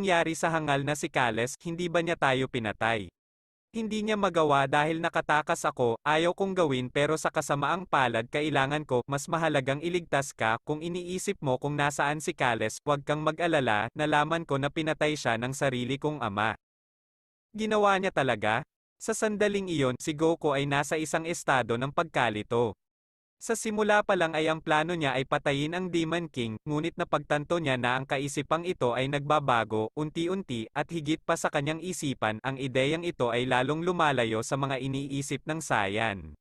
nangyari sa hangal na si Kales, hindi ba niya tayo pinatay? Hindi niya magawa dahil nakatakas ako, ayaw kong gawin pero sa kasamaang palad kailangan ko, mas mahalagang iligtas ka, kung iniisip mo kung nasaan si Kales, huwag kang mag-alala, nalaman ko na pinatay siya ng sarili kong ama. Ginawa niya talaga? Sa sandaling iyon, si Goku ay nasa isang estado ng pagkalito. Sa simula pa lang ay ang plano niya ay patayin ang Demon King, ngunit napagtanto niya na ang kaisipang ito ay nagbabago, unti-unti, at higit pa sa kanyang isipan, ang ideyang ito ay lalong lumalayo sa mga iniisip ng Saiyan.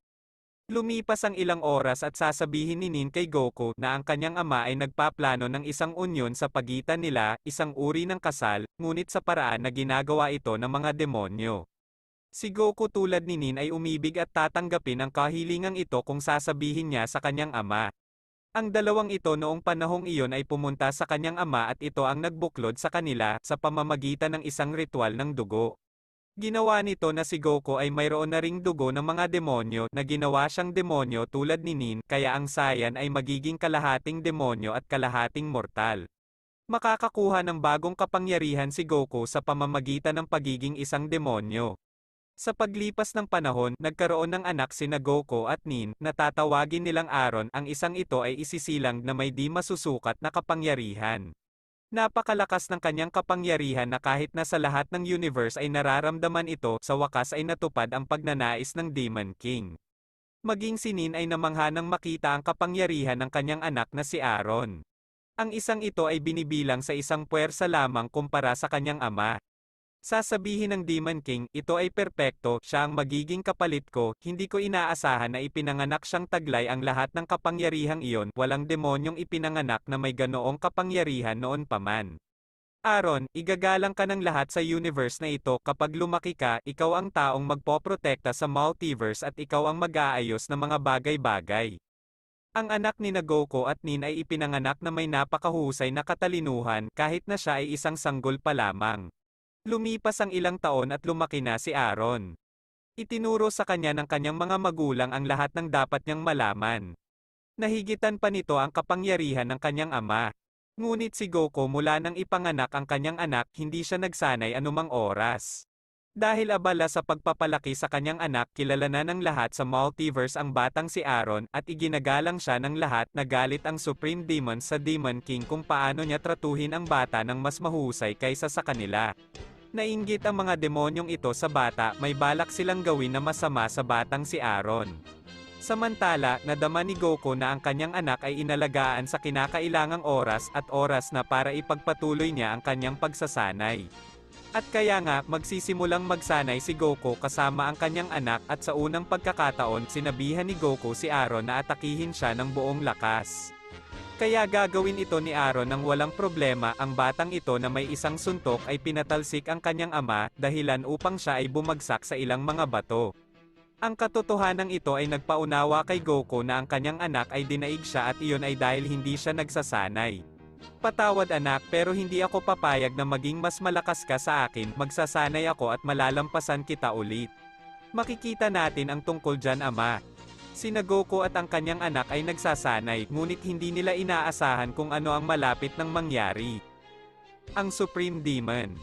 Lumipas ang ilang oras at sasabihin ni Nin kay Goku na ang kanyang ama ay nagpaplano ng isang unyon sa pagitan nila, isang uri ng kasal, ngunit sa paraan na ginagawa ito ng mga demonyo. Si Goku tulad ni Nin ay umibig at tatanggapin ang kahilingang ito kung sasabihin niya sa kanyang ama. Ang dalawang ito noong panahong iyon ay pumunta sa kanyang ama at ito ang nagbuklod sa kanila sa pamamagitan ng isang ritual ng dugo. Ginawa nito na si Goku ay mayroon na ring dugo ng mga demonyo na ginawa siyang demonyo tulad ni Nin, kaya ang Saiyan ay magiging kalahating demonyo at kalahating mortal. Makakakuha ng bagong kapangyarihan si Goku sa pamamagitan ng pagiging isang demonyo. Sa paglipas ng panahon, nagkaroon ng anak sina Goku at Nin, na tatawagin nilang Aaron, ang isang ito ay isisilang na may di masusukat na kapangyarihan. Napakalakas ng kanyang kapangyarihan na kahit na sa lahat ng universe ay nararamdaman ito, sa wakas ay natupad ang pagnanais ng Demon King. Maging si Nin ay namangha nang makita ang kapangyarihan ng kanyang anak na si Aaron. Ang isang ito ay binibilang sa isang puwersa lamang kumpara sa kanyang ama. Sasabihin ng Demon King, ito ay perpekto, siya ang magiging kapalit ko, hindi ko inaasahan na ipinanganak siyang taglay ang lahat ng kapangyarihang iyon, walang demonyong ipinanganak na may ganoong kapangyarihan noon pa man. Aaron, igagalang ka ng lahat sa universe na ito, kapag lumaki ka, ikaw ang taong magpoprotekta sa multiverse at ikaw ang mag-aayos ng mga bagay-bagay. Ang anak ni Goku at Nin ay ipinanganak na may napakahusay na katalinuhan, kahit na siya ay isang sanggol pa lamang. Lumipas ang ilang taon at lumaki na si Aaron. Itinuro sa kanya ng kanyang mga magulang ang lahat ng dapat niyang malaman. Nahigitan pa nito ang kapangyarihan ng kanyang ama. Ngunit si Goku mula nang ipanganak ang kanyang anak, hindi siya nagsanay anumang oras. Dahil abala sa pagpapalaki sa kanyang anak, kilala na ng lahat sa multiverse ang batang si Aaron, at iginagalang siya ng lahat, nagalit ang Supreme Demon sa Demon King kung paano niya tratuhin ang bata ng mas mahusay kaysa sa kanila. Nainggit ang mga demonyong ito sa bata, may balak silang gawin na masama sa batang si Aaron. Samantala, nadama ni Goku na ang kanyang anak ay inalagaan sa kinakailangang oras at oras na para ipagpatuloy niya ang kanyang pagsasanay. At kaya nga, magsisimulang magsanay si Goku kasama ang kanyang anak at sa unang pagkakataon, sinabihan ni Goku si Aaron na atakihin siya ng buong lakas. Kaya gagawin ito ni Aaron ng walang problema, ang batang ito na may isang suntok ay pinatalsik ang kanyang ama, dahilan upang siya ay bumagsak sa ilang mga bato. Ang katotohanan ito ay nagpaunawa kay Goku na ang kanyang anak ay dinaig siya at iyon ay dahil hindi siya nagsasanay. Patawad anak, pero hindi ako papayag na maging mas malakas ka sa akin, magsasanay ako at malalampasan kita ulit. Makikita natin ang tungkol dyan ama. Sina Goku at ang kanyang anak ay nagsasanay, ngunit hindi nila inaasahan kung ano ang malapit nang mangyari. Ang Supreme Demon.